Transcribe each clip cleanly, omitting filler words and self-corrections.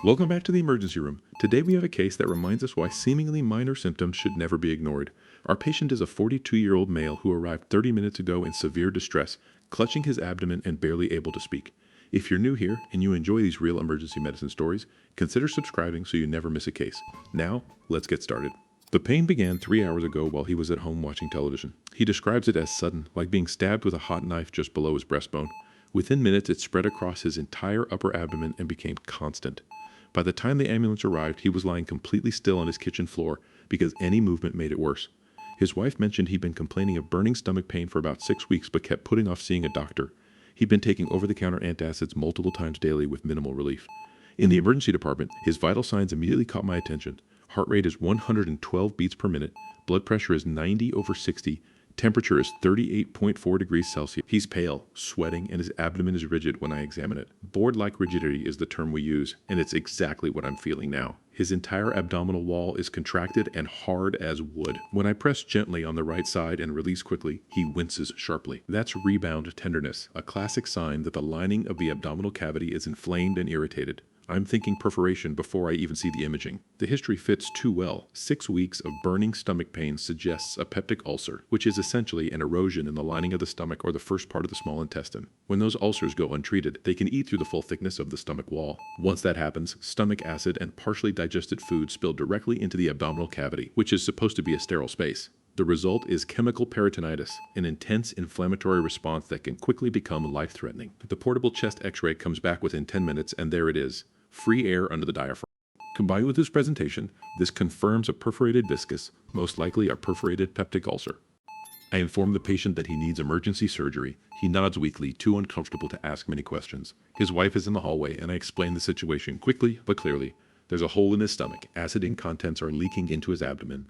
Welcome back to the emergency room. Today we have a case that reminds us why seemingly minor symptoms should never be ignored. Our patient is a 42-year-old male who arrived 30 minutes ago in severe distress, clutching his abdomen and barely able to speak. If you're new here and you enjoy these real emergency medicine stories, consider subscribing so you never miss a case. Now, let's get started. The pain began 3 hours ago while he was at home watching television. He describes it as sudden, like being stabbed with a hot knife just below his breastbone. Within minutes, it spread across his entire upper abdomen and became constant. By the time the ambulance arrived, he was lying completely still on his kitchen floor because any movement made it worse. His wife mentioned he'd been complaining of burning stomach pain for about 6 weeks but kept putting off seeing a doctor. He'd been taking over-the-counter antacids multiple times daily with minimal relief. In the emergency department, his vital signs immediately caught my attention. Heart rate is 112 beats per minute, blood pressure is 90/60, temperature is 38.4 degrees Celsius. He's pale, sweating, and his abdomen is rigid when I examine it. Board-like rigidity is the term we use, and it's exactly what I'm feeling now. His entire abdominal wall is contracted and hard as wood. When I press gently on the right side and release quickly, he winces sharply. That's rebound tenderness, a classic sign that the lining of the abdominal cavity is inflamed and irritated. I'm thinking perforation before I even see the imaging. The history fits too well. 6 weeks of burning stomach pain suggests a peptic ulcer, which is essentially an erosion in the lining of the stomach or the first part of the small intestine. When those ulcers go untreated, they can eat through the full thickness of the stomach wall. Once that happens, stomach acid and partially digested food spill directly into the abdominal cavity, which is supposed to be a sterile space. The result is chemical peritonitis, an intense inflammatory response that can quickly become life-threatening. The portable chest x-ray comes back within 10 minutes, and there it is. Free air under the diaphragm. Combined with this presentation, this confirms a perforated viscus, most likely a perforated peptic ulcer. I inform the patient that he needs emergency surgery. He nods weakly, too uncomfortable to ask many questions. His wife is in the hallway, and I explain the situation quickly but clearly. There's a hole in his stomach. Acid and contents are leaking into his abdomen.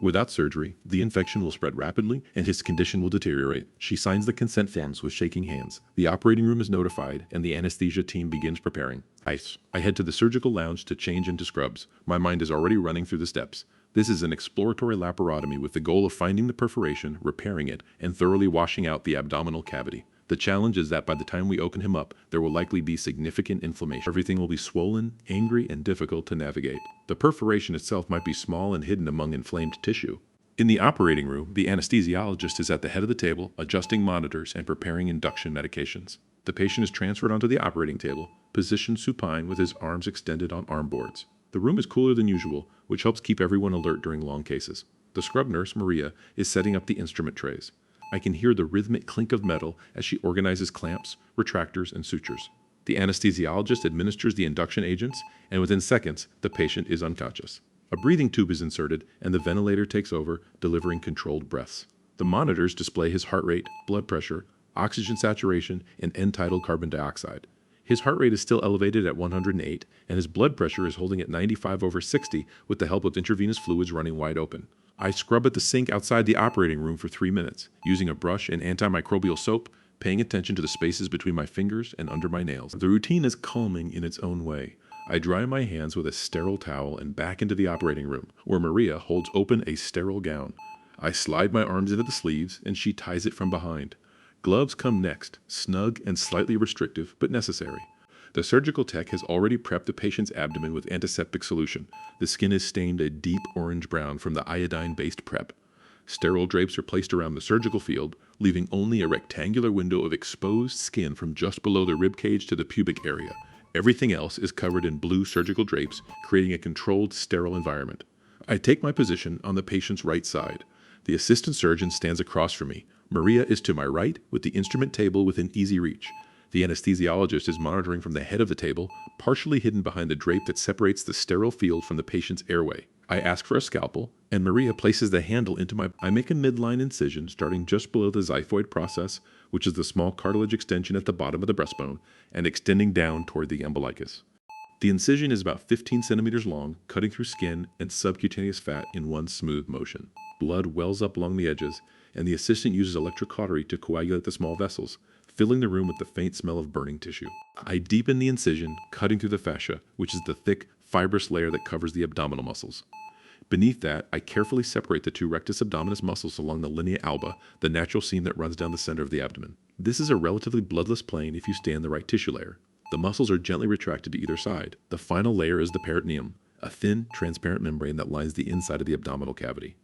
Without surgery, the infection will spread rapidly and his condition will deteriorate. She signs the consent forms with shaking hands. The operating room is notified and the anesthesia team begins preparing. I head to the surgical lounge to change into scrubs. My mind is already running through the steps. This is an exploratory laparotomy with the goal of finding the perforation, repairing it, and thoroughly washing out the abdominal cavity. The challenge is that by the time we open him up, there will likely be significant inflammation. Everything will be swollen, angry, and difficult to navigate. The perforation itself might be small and hidden among inflamed tissue. In the operating room, the anesthesiologist is at the head of the table, adjusting monitors and preparing induction medications. The patient is transferred onto the operating table, positioned supine with his arms extended on arm boards. The room is cooler than usual, which helps keep everyone alert during long cases. The scrub nurse, Maria, is setting up the instrument trays. I can hear the rhythmic clink of metal as she organizes clamps, retractors, and sutures. The anesthesiologist administers the induction agents, and within seconds, the patient is unconscious. A breathing tube is inserted, and the ventilator takes over, delivering controlled breaths. The monitors display his heart rate, blood pressure, oxygen saturation, and end-tidal carbon dioxide. His heart rate is still elevated at 108, and his blood pressure is holding at 95/60 with the help of intravenous fluids running wide open. I scrub at the sink outside the operating room for 3 minutes, using a brush and antimicrobial soap, paying attention to the spaces between my fingers and under my nails. The routine is calming in its own way. I dry my hands with a sterile towel and back into the operating room, where Maria holds open a sterile gown. I slide my arms into the sleeves, and she ties it from behind. Gloves come next, snug and slightly restrictive, but necessary. The surgical tech has already prepped the patient's abdomen with antiseptic solution. The skin is stained a deep orange-brown from the iodine-based prep. Sterile drapes are placed around the surgical field, leaving only a rectangular window of exposed skin from just below the rib cage to the pubic area. Everything else is covered in blue surgical drapes, creating a controlled, sterile environment. I take my position on the patient's right side. The assistant surgeon stands across from me. Maria is to my right, with the instrument table within easy reach. The anesthesiologist is monitoring from the head of the table, partially hidden behind the drape that separates the sterile field from the patient's airway. I ask for a scalpel, and Maria places the handle into my... I make a midline incision starting just below the xiphoid process, which is the small cartilage extension at the bottom of the breastbone, and extending down toward the umbilicus. The incision is about 15 centimeters long, cutting through skin and subcutaneous fat in one smooth motion. Blood wells up along the edges, and the assistant uses electrocautery to coagulate the small vessels, filling the room with the faint smell of burning tissue. I deepen the incision, cutting through the fascia, which is the thick, fibrous layer that covers the abdominal muscles. Beneath that, I carefully separate the two rectus abdominis muscles along the linea alba, the natural seam that runs down the center of the abdomen. This is a relatively bloodless plane if you stay in the right tissue layer. The muscles are gently retracted to either side. The final layer is the peritoneum, a thin, transparent membrane that lines the inside of the abdominal cavity.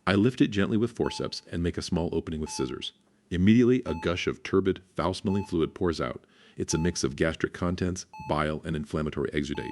I lift it gently with forceps and make a small opening with scissors. Immediately, a gush of turbid, foul-smelling fluid pours out. It's a mix of gastric contents, bile, and inflammatory exudate.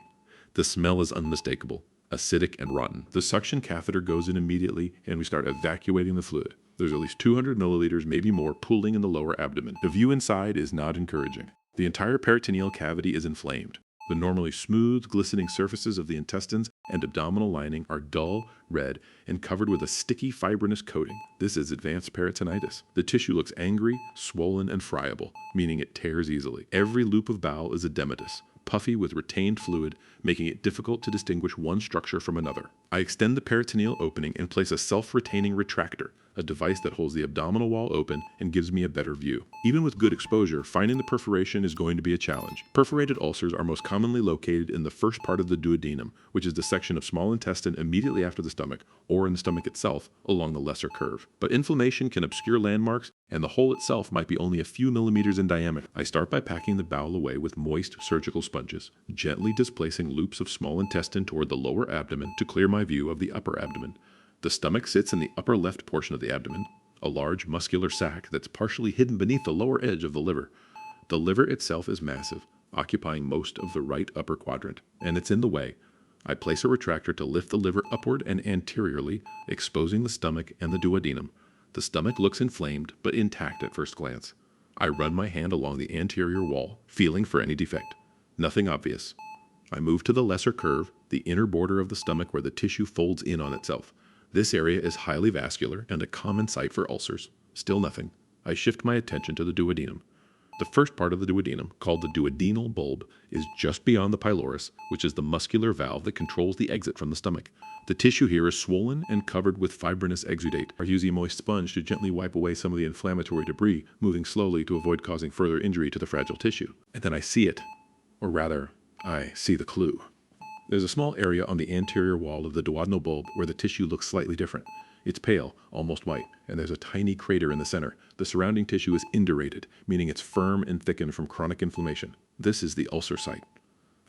The smell is unmistakable, acidic and rotten. The suction catheter goes in immediately, and we start evacuating the fluid. There's at least 200 milliliters, maybe more, pooling in the lower abdomen. The view inside is not encouraging. The entire peritoneal cavity is inflamed. The normally smooth, glistening surfaces of the intestines and abdominal lining are dull, red, and covered with a sticky, fibrinous coating. This is advanced peritonitis. The tissue looks angry, swollen, and friable, meaning it tears easily. Every loop of bowel is edematous, puffy with retained fluid, making it difficult to distinguish one structure from another. I extend the peritoneal opening and place a self-retaining retractor, a device that holds the abdominal wall open and gives me a better view. Even with good exposure, finding the perforation is going to be a challenge. Perforated ulcers are most commonly located in the first part of the duodenum, which is the section of small intestine immediately after the stomach, or in the stomach itself, along the lesser curve. But inflammation can obscure landmarks, and the hole itself might be only a few millimeters in diameter. I start by packing the bowel away with moist surgical sponges, gently displacing loops of small intestine toward the lower abdomen to clear my view of the upper abdomen. The stomach sits in the upper left portion of the abdomen, a large muscular sac that's partially hidden beneath the lower edge of the liver. The liver itself is massive, occupying most of the right upper quadrant, and it's in the way. I place a retractor to lift the liver upward and anteriorly, exposing the stomach and the duodenum. The stomach looks inflamed, but intact at first glance. I run my hand along the anterior wall, feeling for any defect. Nothing obvious. I move to the lesser curve, the inner border of the stomach where the tissue folds in on itself. This area is highly vascular and a common site for ulcers. Still nothing. I shift my attention to the duodenum. The first part of the duodenum, called the duodenal bulb, is just beyond the pylorus, which is the muscular valve that controls the exit from the stomach. The tissue here is swollen and covered with fibrinous exudate. I use a moist sponge to gently wipe away some of the inflammatory debris, moving slowly to avoid causing further injury to the fragile tissue. And then I see it. Or rather, I see the clue. There's a small area on the anterior wall of the duodenal bulb where the tissue looks slightly different. It's pale, almost white, and there's a tiny crater in the center. The surrounding tissue is indurated, meaning it's firm and thickened from chronic inflammation. This is the ulcer site.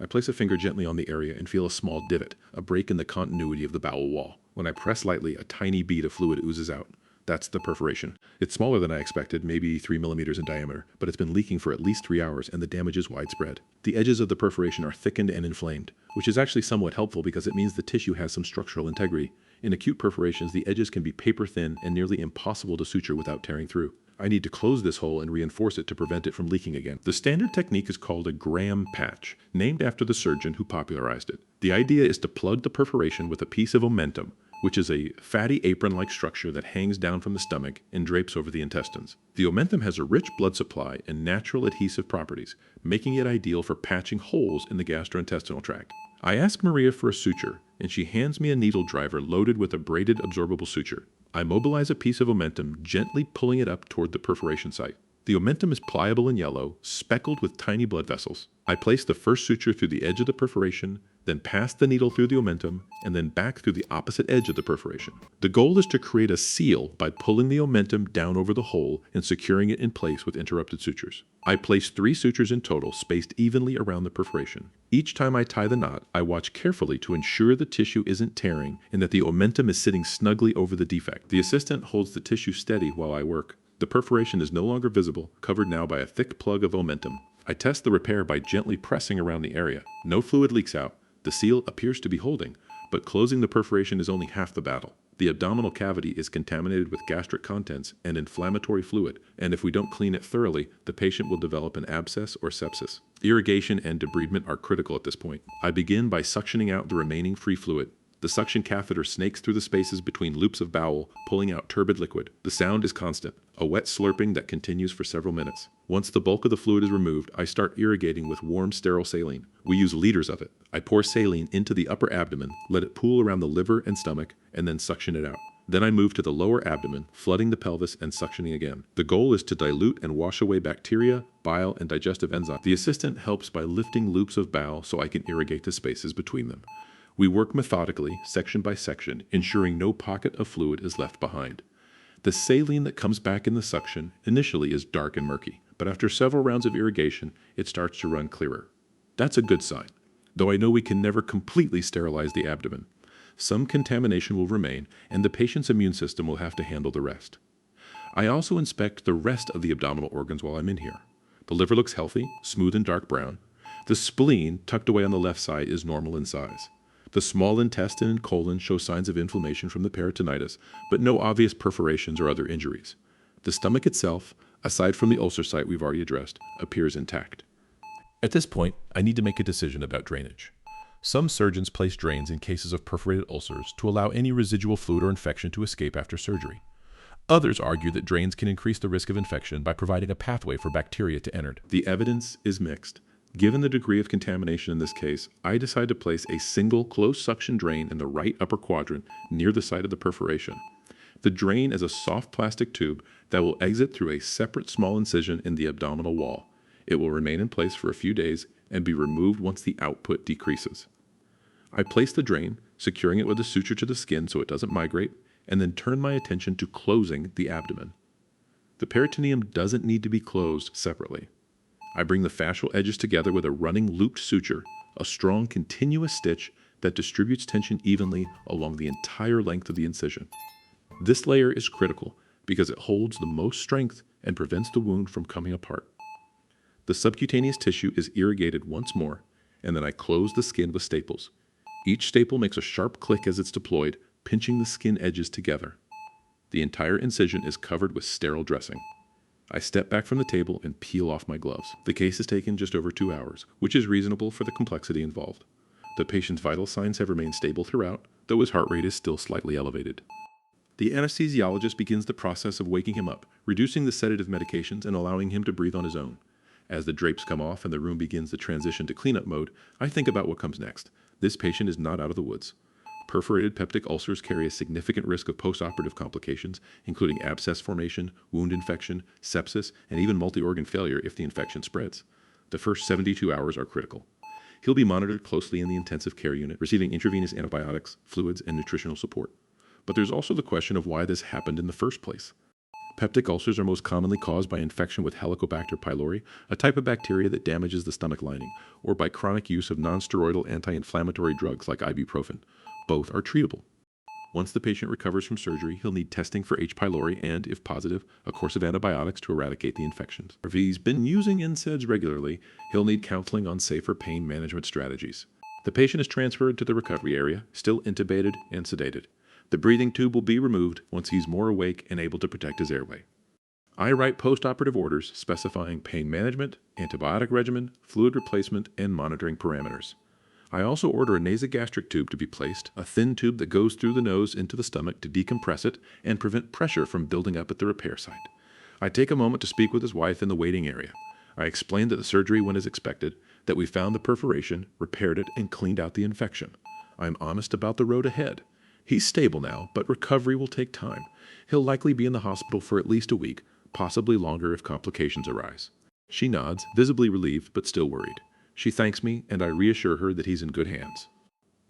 I place a finger gently on the area and feel a small divot, a break in the continuity of the bowel wall. When I press lightly, a tiny bead of fluid oozes out. That's the perforation. It's smaller than I expected, maybe 3 millimeters in diameter, but it's been leaking for at least 3 hours and the damage is widespread. The edges of the perforation are thickened and inflamed, which is actually somewhat helpful because it means the tissue has some structural integrity. In acute perforations, the edges can be paper thin and nearly impossible to suture without tearing through. I need to close this hole and reinforce it to prevent it from leaking again. The standard technique is called a Graham patch, named after the surgeon who popularized it. The idea is to plug the perforation with a piece of omentum, which is a fatty apron-like structure that hangs down from the stomach and drapes over the intestines. The omentum has a rich blood supply and natural adhesive properties, making it ideal for patching holes in the gastrointestinal tract. I ask Maria for a suture, and she hands me a needle driver loaded with a braided absorbable suture. I mobilize a piece of omentum, gently pulling it up toward the perforation site. The omentum is pliable and yellow, speckled with tiny blood vessels. I place the first suture through the edge of the perforation, then pass the needle through the omentum, and then back through the opposite edge of the perforation. The goal is to create a seal by pulling the omentum down over the hole and securing it in place with interrupted sutures. I place 3 sutures in total, spaced evenly around the perforation. Each time I tie the knot, I watch carefully to ensure the tissue isn't tearing and that the omentum is sitting snugly over the defect. The assistant holds the tissue steady while I work. The perforation is no longer visible, covered now by a thick plug of omentum. I test the repair by gently pressing around the area. No fluid leaks out. The seal appears to be holding, but closing the perforation is only half the battle. The abdominal cavity is contaminated with gastric contents and inflammatory fluid, and if we don't clean it thoroughly, the patient will develop an abscess or sepsis. Irrigation and debridement are critical at this point. I begin by suctioning out the remaining free fluid. The suction catheter snakes through the spaces between loops of bowel, pulling out turbid liquid. The sound is constant, a wet slurping that continues for several minutes. Once the bulk of the fluid is removed, I start irrigating with warm, sterile saline. We use liters of it. I pour saline into the upper abdomen, let it pool around the liver and stomach, and then suction it out. Then I move to the lower abdomen, flooding the pelvis and suctioning again. The goal is to dilute and wash away bacteria, bile, and digestive enzymes. The assistant helps by lifting loops of bowel so I can irrigate the spaces between them. We work methodically, section by section, ensuring no pocket of fluid is left behind. The saline that comes back in the suction initially is dark and murky, but after several rounds of irrigation, it starts to run clearer. That's a good sign, though I know we can never completely sterilize the abdomen. Some contamination will remain, and the patient's immune system will have to handle the rest. I also inspect the rest of the abdominal organs while I'm in here. The liver looks healthy, smooth and dark brown. The spleen, tucked away on the left side, is normal in size. The small intestine and colon show signs of inflammation from the peritonitis, but no obvious perforations or other injuries. The stomach itself, aside from the ulcer site we've already addressed, appears intact. At this point, I need to make a decision about drainage. Some surgeons place drains in cases of perforated ulcers to allow any residual fluid or infection to escape after surgery. Others argue that drains can increase the risk of infection by providing a pathway for bacteria to enter. The evidence is mixed. Given the degree of contamination in this case, I decide to place a single closed suction drain in the right upper quadrant near the site of the perforation. The drain is a soft plastic tube that will exit through a separate small incision in the abdominal wall. It will remain in place for a few days and be removed once the output decreases. I place the drain, securing it with a suture to the skin so it doesn't migrate, and then turn my attention to closing the abdomen. The peritoneum doesn't need to be closed separately. I bring the fascial edges together with a running looped suture, a strong continuous stitch that distributes tension evenly along the entire length of the incision. This layer is critical because it holds the most strength and prevents the wound from coming apart. The subcutaneous tissue is irrigated once more, and then I close the skin with staples. Each staple makes a sharp click as it's deployed, pinching the skin edges together. The entire incision is covered with sterile dressing. I step back from the table and peel off my gloves. The case has taken just over 2 hours, which is reasonable for the complexity involved. The patient's vital signs have remained stable throughout, though his heart rate is still slightly elevated. The anesthesiologist begins the process of waking him up, reducing the sedative medications and allowing him to breathe on his own. As the drapes come off and the room begins the transition to cleanup mode, I think about what comes next. This patient is not out of the woods. Perforated peptic ulcers carry a significant risk of postoperative complications, including abscess formation, wound infection, sepsis, and even multi-organ failure if the infection spreads. The first 72 hours are critical. He'll be monitored closely in the intensive care unit, receiving intravenous antibiotics, fluids, and nutritional support. But there's also the question of why this happened in the first place. Peptic ulcers are most commonly caused by infection with Helicobacter pylori, a type of bacteria that damages the stomach lining, or by chronic use of nonsteroidal anti-inflammatory drugs like ibuprofen. Both are treatable. Once the patient recovers from surgery, he'll need testing for H. pylori and, if positive, a course of antibiotics to eradicate the infections. If he's been using NSAIDs regularly, he'll need counseling on safer pain management strategies. The patient is transferred to the recovery area, still intubated and sedated. The breathing tube will be removed once he's more awake and able to protect his airway. I write post-operative orders specifying pain management, antibiotic regimen, fluid replacement, and monitoring parameters. I also order a nasogastric tube to be placed, a thin tube that goes through the nose into the stomach to decompress it and prevent pressure from building up at the repair site. I take a moment to speak with his wife in the waiting area. I explain that the surgery went as expected, that we found the perforation, repaired it, and cleaned out the infection. I'm honest about the road ahead. He's stable now, but recovery will take time. He'll likely be in the hospital for at least a week, possibly longer if complications arise. She nods, visibly relieved but still worried. She thanks me, and I reassure her that he's in good hands.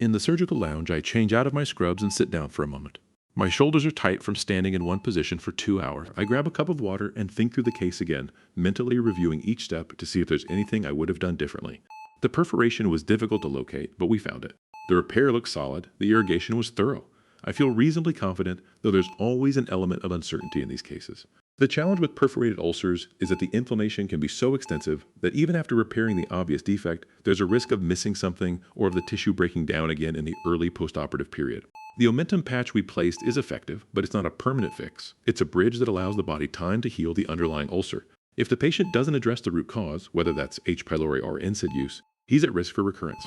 In the surgical lounge, I change out of my scrubs and sit down for a moment. My shoulders are tight from standing in one position for 2 hours. I grab a cup of water and think through the case again, mentally reviewing each step to see if there's anything I would have done differently. The perforation was difficult to locate, but we found it. The repair looks solid. The irrigation was thorough. I feel reasonably confident, though there's always an element of uncertainty in these cases. The challenge with perforated ulcers is that the inflammation can be so extensive that even after repairing the obvious defect, there's a risk of missing something or of the tissue breaking down again in the early postoperative period. The omentum patch we placed is effective, but it's not a permanent fix. It's a bridge that allows the body time to heal the underlying ulcer. If the patient doesn't address the root cause, whether that's H. pylori or NSAID use, he's at risk for recurrence.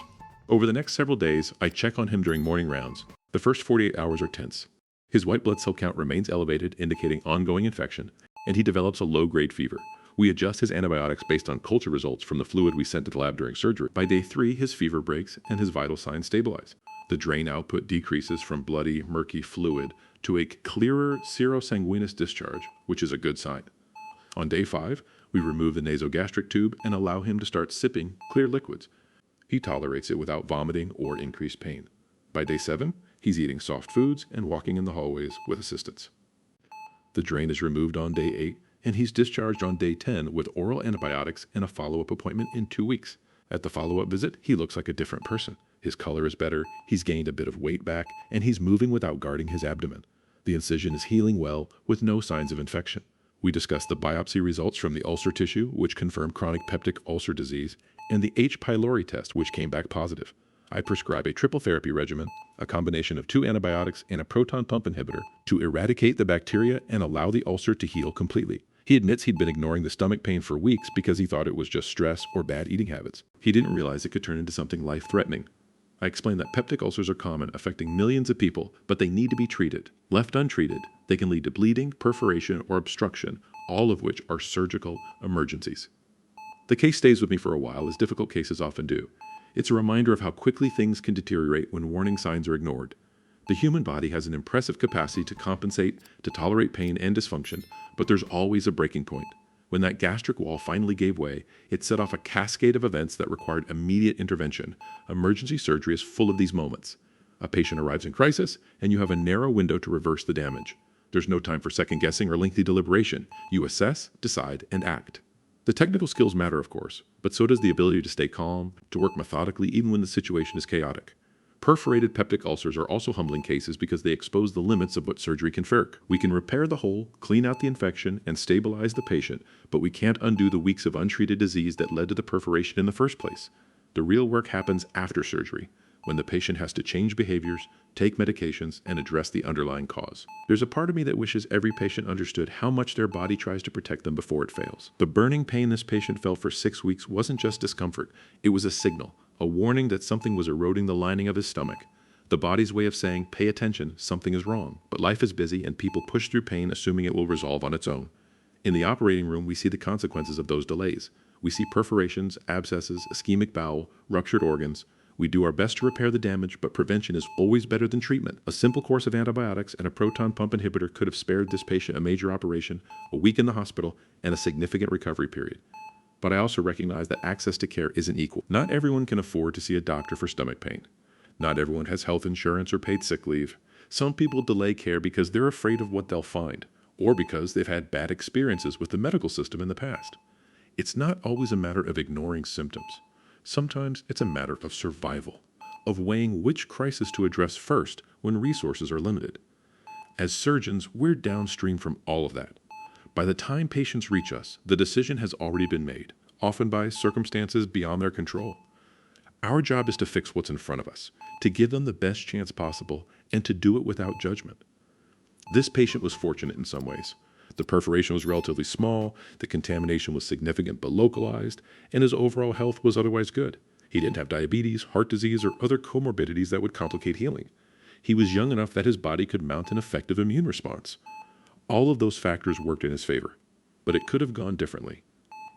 Over the next several days, I check on him during morning rounds. The first 48 hours are tense. His white blood cell count remains elevated, indicating ongoing infection, and he develops a low-grade fever. We adjust his antibiotics based on culture results from the fluid we sent to the lab during surgery. By day 3, his fever breaks and his vital signs stabilize. The drain output decreases from bloody, murky fluid to a clearer serosanguinous discharge, which is a good sign. On day 5, we remove the nasogastric tube and allow him to start sipping clear liquids. He tolerates it without vomiting or increased pain. By day 7, he's eating soft foods and walking in the hallways with assistance. The drain is removed on day 8, and he's discharged on day 10 with oral antibiotics and a follow-up appointment in 2 weeks. At the follow-up visit, he looks like a different person. His color is better, he's gained a bit of weight back, and he's moving without guarding his abdomen. The incision is healing well with no signs of infection. We discussed the biopsy results from the ulcer tissue, which confirmed chronic peptic ulcer disease, and the H. pylori test, which came back positive. I prescribe a triple therapy regimen, a combination of 2 antibiotics and a proton pump inhibitor to eradicate the bacteria and allow the ulcer to heal completely. He admits he'd been ignoring the stomach pain for weeks because he thought it was just stress or bad eating habits. He didn't realize it could turn into something life-threatening. I explained that peptic ulcers are common, affecting millions of people, but they need to be treated. Left untreated, they can lead to bleeding, perforation, or obstruction, all of which are surgical emergencies. The case stays with me for a while, as difficult cases often do. It's a reminder of how quickly things can deteriorate when warning signs are ignored. The human body has an impressive capacity to compensate, to tolerate pain and dysfunction, but there's always a breaking point. When that gastric wall finally gave way, it set off a cascade of events that required immediate intervention. Emergency surgery is full of these moments. A patient arrives in crisis, and you have a narrow window to reverse the damage. There's no time for second-guessing or lengthy deliberation. You assess, decide, and act. The technical skills matter, of course, but so does the ability to stay calm, to work methodically even when the situation is chaotic. Perforated peptic ulcers are also humbling cases because they expose the limits of what surgery can fix. We can repair the hole, clean out the infection, and stabilize the patient, but we can't undo the weeks of untreated disease that led to the perforation in the first place. The real work happens after surgery, when the patient has to change behaviors, take medications, and address the underlying cause. There's a part of me that wishes every patient understood how much their body tries to protect them before it fails. The burning pain this patient felt for 6 weeks wasn't just discomfort, it was a signal. A warning that something was eroding the lining of his stomach. The body's way of saying, pay attention, something is wrong. But life is busy and people push through pain assuming it will resolve on its own. In the operating room, we see the consequences of those delays. We see perforations, abscesses, ischemic bowel, ruptured organs. We do our best to repair the damage, but prevention is always better than treatment. A simple course of antibiotics and a proton pump inhibitor could have spared this patient a major operation, a week in the hospital, and a significant recovery period. But I also recognize that access to care isn't equal. Not everyone can afford to see a doctor for stomach pain. Not everyone has health insurance or paid sick leave. Some people delay care because they're afraid of what they'll find, or because they've had bad experiences with the medical system in the past. It's not always a matter of ignoring symptoms. Sometimes it's a matter of survival, of weighing which crisis to address first when resources are limited. As surgeons, we're downstream from all of that. By the time patients reach us, the decision has already been made, often by circumstances beyond their control. Our job is to fix what's in front of us, to give them the best chance possible, and to do it without judgment. This patient was fortunate in some ways. The perforation was relatively small, the contamination was significant but localized, and his overall health was otherwise good. He didn't have diabetes, heart disease, or other comorbidities that would complicate healing. He was young enough that his body could mount an effective immune response. All of those factors worked in his favor, but it could have gone differently.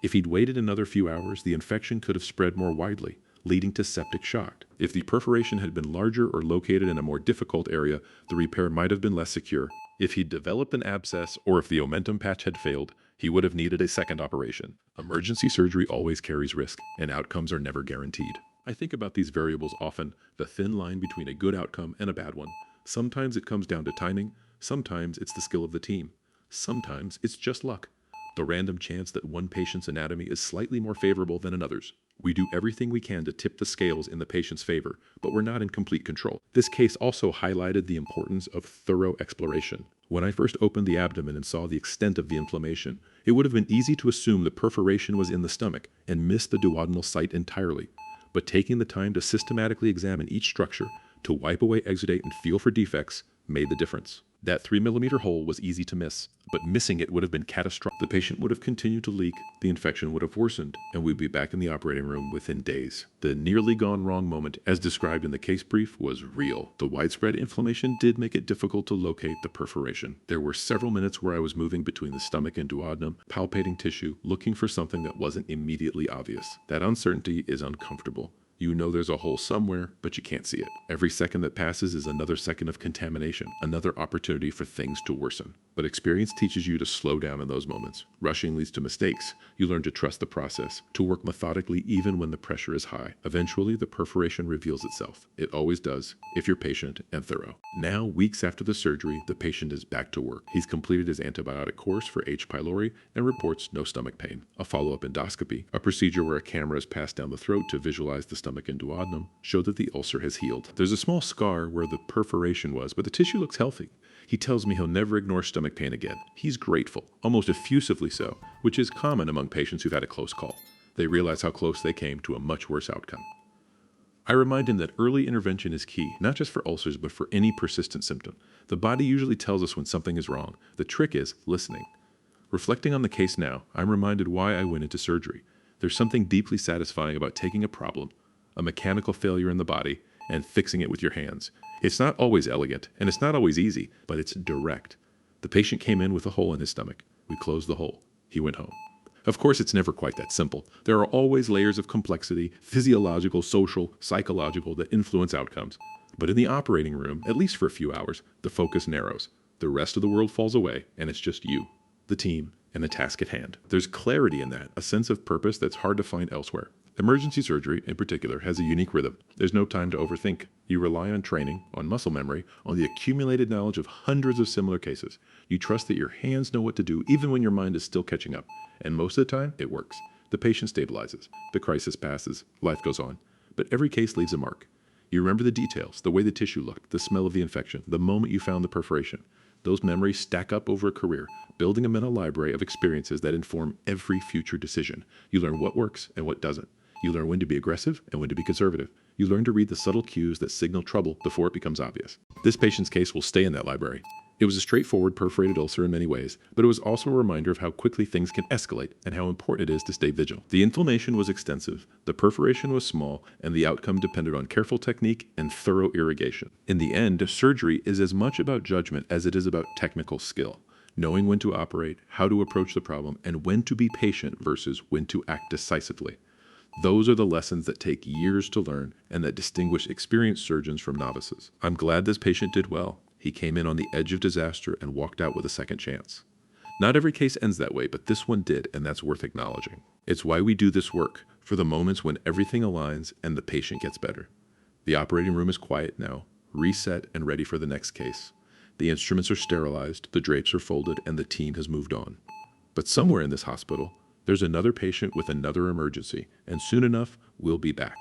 If he'd waited another few hours, the infection could have spread more widely, leading to septic shock. If the perforation had been larger or located in a more difficult area, the repair might have been less secure. If he'd developed an abscess or if the omentum patch had failed, he would have needed a second operation. Emergency surgery always carries risk, and outcomes are never guaranteed. I think about these variables often, the thin line between a good outcome and a bad one. Sometimes it comes down to timing. Sometimes it's the skill of the team. Sometimes it's just luck. The random chance that one patient's anatomy is slightly more favorable than another's. We do everything we can to tip the scales in the patient's favor, but we're not in complete control. This case also highlighted the importance of thorough exploration. When I first opened the abdomen and saw the extent of the inflammation, it would have been easy to assume the perforation was in the stomach and miss the duodenal site entirely. But taking the time to systematically examine each structure, to wipe away exudate and feel for defects, made the difference. That 3mm hole was easy to miss, but missing it would have been catastrophic. The patient would have continued to leak, the infection would have worsened, and we'd be back in the operating room within days. The nearly gone wrong moment, as described in the case brief, was real. The widespread inflammation did make it difficult to locate the perforation. There were several minutes where I was moving between the stomach and duodenum, palpating tissue, looking for something that wasn't immediately obvious. That uncertainty is uncomfortable. You know there's a hole somewhere, but you can't see it. Every second that passes is another second of contamination, another opportunity for things to worsen. But experience teaches you to slow down in those moments. Rushing leads to mistakes. You learn to trust the process, to work methodically even when the pressure is high. Eventually, the perforation reveals itself. It always does, if you're patient and thorough. Now, weeks after the surgery, the patient is back to work. He's completed his antibiotic course for H. pylori and reports no stomach pain. A follow-up endoscopy, a procedure where a camera is passed down the throat to visualize the stomach and duodenum, showed that the ulcer has healed. There's a small scar where the perforation was, but the tissue looks healthy. He tells me he'll never ignore stomach pain again. He's grateful, almost effusively so, which is common among patients who've had a close call. They realize how close they came to a much worse outcome. I remind him that early intervention is key, not just for ulcers, but for any persistent symptom. The body usually tells us when something is wrong. The trick is listening. Reflecting on the case now, I'm reminded why I went into surgery. There's something deeply satisfying about taking a problem, a mechanical failure in the body, and fixing it with your hands. It's not always elegant, and it's not always easy, but it's direct. The patient came in with a hole in his stomach. We closed the hole. He went home. Of course, it's never quite that simple. There are always layers of complexity, physiological, social, psychological, that influence outcomes. But in the operating room, at least for a few hours, the focus narrows. The rest of the world falls away, and it's just you, the team, and the task at hand. There's clarity in that, a sense of purpose that's hard to find elsewhere. Emergency surgery, in particular, has a unique rhythm. There's no time to overthink. You rely on training, on muscle memory, on the accumulated knowledge of hundreds of similar cases. You trust that your hands know what to do, even when your mind is still catching up. And most of the time, it works. The patient stabilizes. The crisis passes. Life goes on. But every case leaves a mark. You remember the details, the way the tissue looked, the smell of the infection, the moment you found the perforation. Those memories stack up over a career, building a mental library of experiences that inform every future decision. You learn what works and what doesn't. You learn when to be aggressive and when to be conservative. You learn to read the subtle cues that signal trouble before it becomes obvious. This patient's case will stay in that library. It was a straightforward perforated ulcer in many ways, but it was also a reminder of how quickly things can escalate and how important it is to stay vigilant. The inflammation was extensive, the perforation was small, and the outcome depended on careful technique and thorough irrigation. In the end, surgery is as much about judgment as it is about technical skill. Knowing when to operate, how to approach the problem, and when to be patient versus when to act decisively. Those are the lessons that take years to learn and that distinguish experienced surgeons from novices. I'm glad this patient did well. He came in on the edge of disaster and walked out with a second chance. Not every case ends that way, but this one did, and that's worth acknowledging. It's why we do this work, for the moments when everything aligns and the patient gets better. The operating room is quiet now, reset and ready for the next case. The instruments are sterilized, the drapes are folded, and the team has moved on. But somewhere in this hospital, there's another patient with another emergency, and soon enough, we'll be back.